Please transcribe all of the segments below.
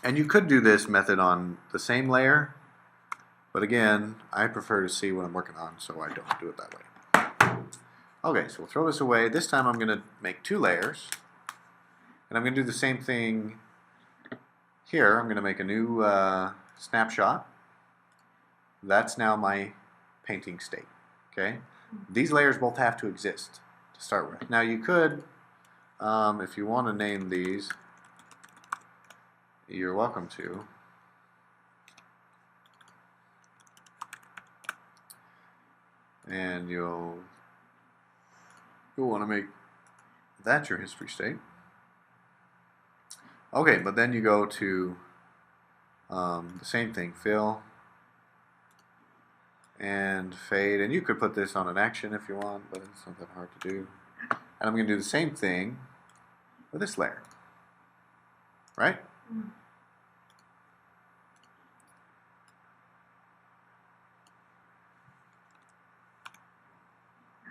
And you could do this method on the same layer, but again, I prefer to see what I'm working on, so I don't do it that way. Okay, so we'll throw this away. This time I'm going to make 2 layers, and I'm going to do the same thing here. I'm going to make a new snapshot. That's now my painting state. Okay, these layers both have to exist to start with. Now you could, if you want to name these, you're welcome to. And you'll want to make that your history state. Okay, but then you go to the same thing, fill and fade, and you could put this on an action if you want, but it's not that hard to do. And I'm going to do the same thing with this layer, right?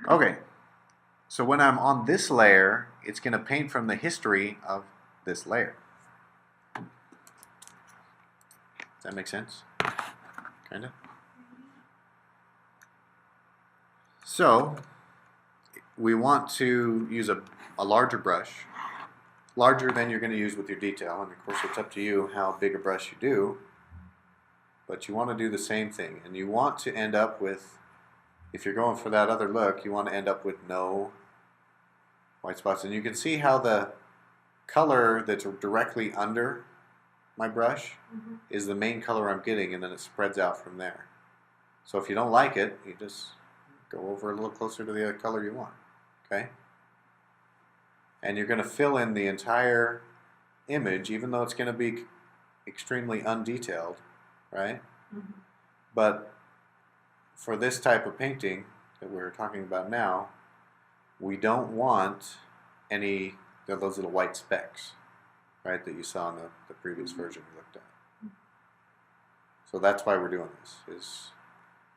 Okay, so when I'm on this layer, it's going to paint from the history of this layer. Does that make sense? Kind of? So, we want to use a larger brush, larger than you're going to use with your detail, and of course it's up to you how big a brush you do, but you want to do the same thing, and you want to end up with, if you're going for that other look, you want to end up with no white spots. And you can see how the color that's directly under my brush is the main color I'm getting, and then it spreads out from there. So if you don't like it, you just go over a little closer to the other color you want, okay? And you're going to fill in the entire image, even though it's going to be extremely undetailed, right? But for this type of painting that we're talking about now, we don't want any of those little white specks, right, that you saw in the previous version we looked at. So that's why we're doing this, is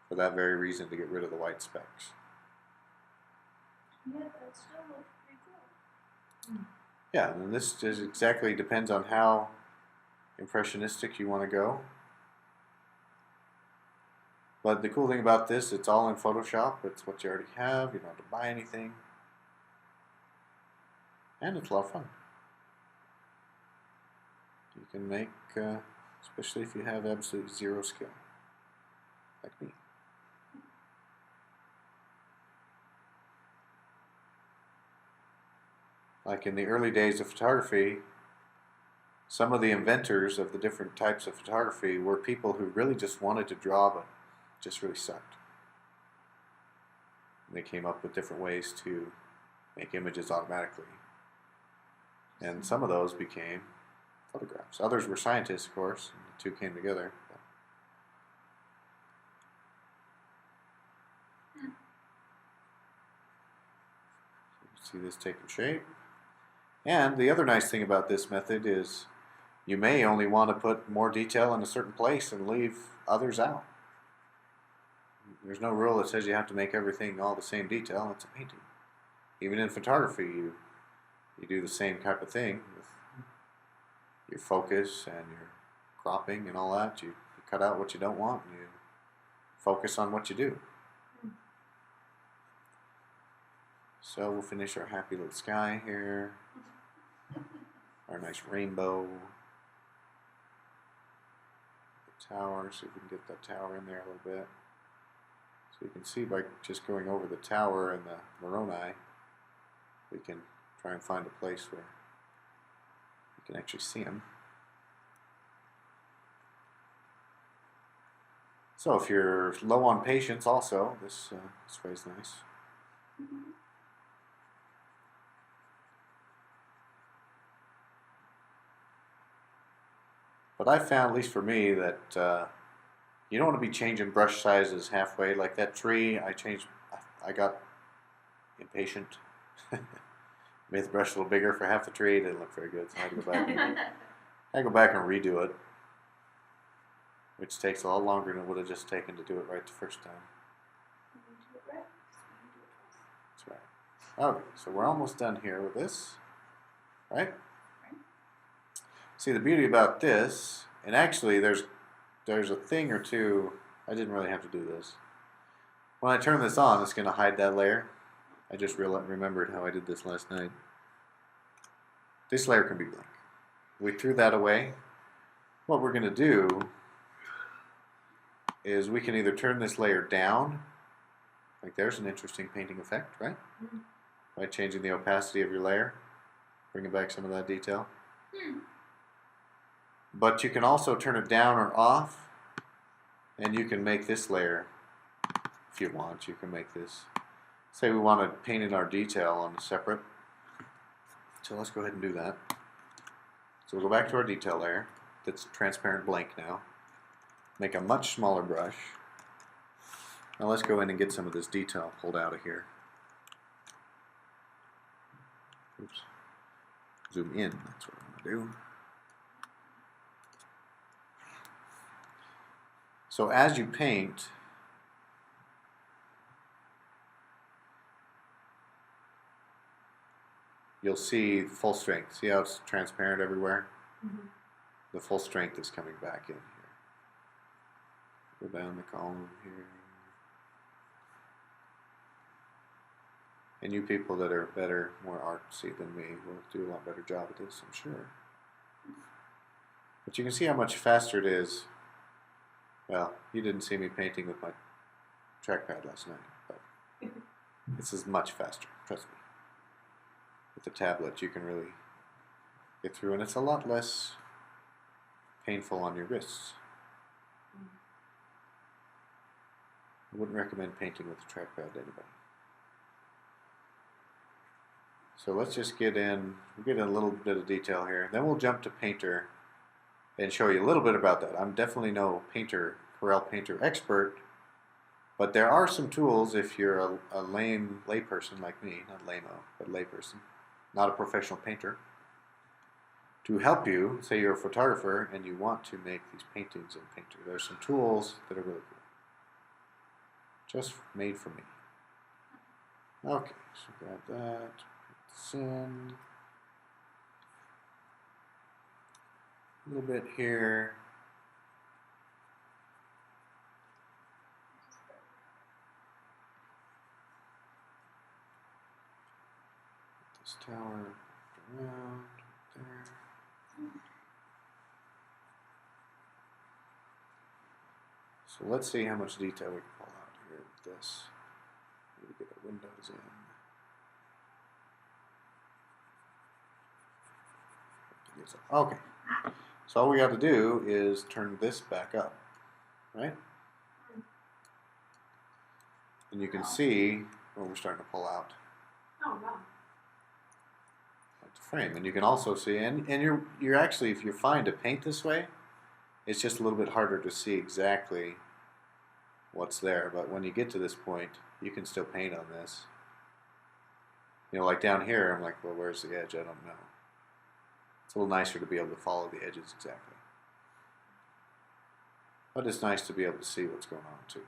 for that very reason, to get rid of the white specks. Yeah, that still looks pretty cool. Yeah, and this just exactly depends on how impressionistic you want to go. But the cool thing about this, it's all in Photoshop. It's what you already have. You don't have to buy anything. And it's a lot of fun. You can make, especially if you have absolutely zero skill, like me. Like in the early days of photography, some of the inventors of the different types of photography were people who really just wanted to draw, but just really sucked. And they came up with different ways to make images automatically. And some of those became photographs. Others were scientists, of course, and the two came together. See this taking shape. And the other nice thing about this method is you may only want to put more detail in a certain place and leave others out. There's no rule that says you have to make everything all the same detail. It's a painting. Even in photography, you do the same type of thing with your focus and your cropping and all that. You cut out what you don't want and you focus on what you do. So we'll finish our happy little sky here. Our nice rainbow. The tower, see if we can get that tower in there a little bit. So you can see by just going over the tower and the Moroni, we can try and find a place where you can actually see them. So if you're low on patience also, this way is nice. But I found, at least for me, that you don't want to be changing brush sizes halfway. Like that tree, I got impatient. Made the brush a little bigger for half the tree. It didn't look very good, so I had to go back and redo it, which takes a lot longer than it would have just taken to do it right the first time. That's right. Okay, so we're almost done here with this, right? See, the beauty about this, and actually there's a thing or two, I didn't really have to do this. When I turn this on, it's going to hide that layer. I just remembered how I did this last night. This layer can be blank. We threw that away. What we're going to do is we can either turn this layer down, like there's an interesting painting effect, right? Mm. By changing the opacity of your layer, bringing back some of that detail. Hmm. But you can also turn it down or off, and you can make this layer, if you want, you can make this. Say we want to paint in our detail on a separate. So let's go ahead and do that. So we'll go back to our detail layer that's transparent blank now. Make a much smaller brush. Now let's go in and get some of this detail pulled out of here. Oops. Zoom in, that's what I'm going to do. So as you paint, you'll see full strength. See how it's transparent everywhere? Mm-hmm. The full strength is coming back in here. Go down the column here. And you people that are better, more artsy than me will do a lot better job at this, I'm sure. But you can see how much faster it is. Well, you didn't see me painting with my trackpad last night, but this is much faster, trust me. With the tablet, you can really get through, and it's a lot less painful on your wrists. I wouldn't recommend painting with a trackpad to anybody. So let's just get in a little bit of detail here. Then we'll jump to Painter and show you a little bit about that. I'm definitely no Corel Painter expert, but there are some tools if you're a layperson like me, not lame-o, but layperson, not a professional painter, to help you. Say you're a photographer and you want to make these paintings in Painter. There's some tools that are really cool. Just made for me. Okay, so grab that, put this in. A little bit here. This tower around there. So let's see how much detail we can pull out here with this. Maybe get our windows in. Okay. So all we got to do is turn this back up, right? And you can see what we're starting to pull out. Oh, wow. The frame, and you can also see, and you're actually, if you're fine to paint this way, it's just a little bit harder to see exactly what's there. But when you get to this point, you can still paint on this. You know, like down here, I'm like, well, where's the edge? I don't know. It's a little nicer to be able to follow the edges exactly. But it's nice to be able to see what's going on too.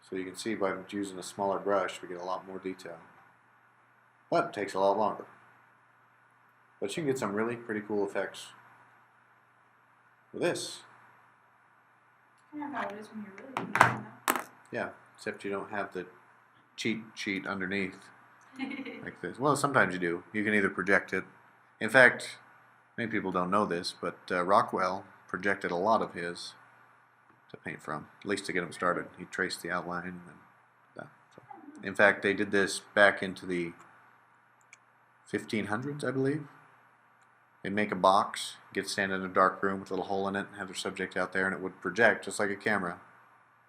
So you can see by using a smaller brush, we get a lot more detail. But it takes a lot longer. But you can get some really pretty cool effects with this. I don't know how it is when you're really using Yeah, except you don't have the cheat sheet underneath that. like this. Well, sometimes you do. You can either project it. In fact, many people don't know this, but Rockwell projected a lot of his to paint from, at least to get him started. He traced the outline and then that. So, in fact, they did this back into the 1500s, I believe. They'd make a box, get stand in a dark room with a little hole in it, and have their subject out there, and it would project just like a camera.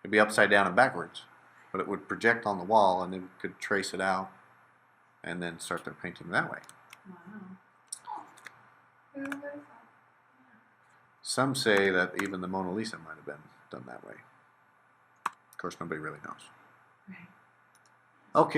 It'd be upside down and backwards, but it would project on the wall, and they could trace it out, and then start their painting that way. Wow. Some say that even the Mona Lisa might have been done that way. Of course, nobody really knows. Right. Okay.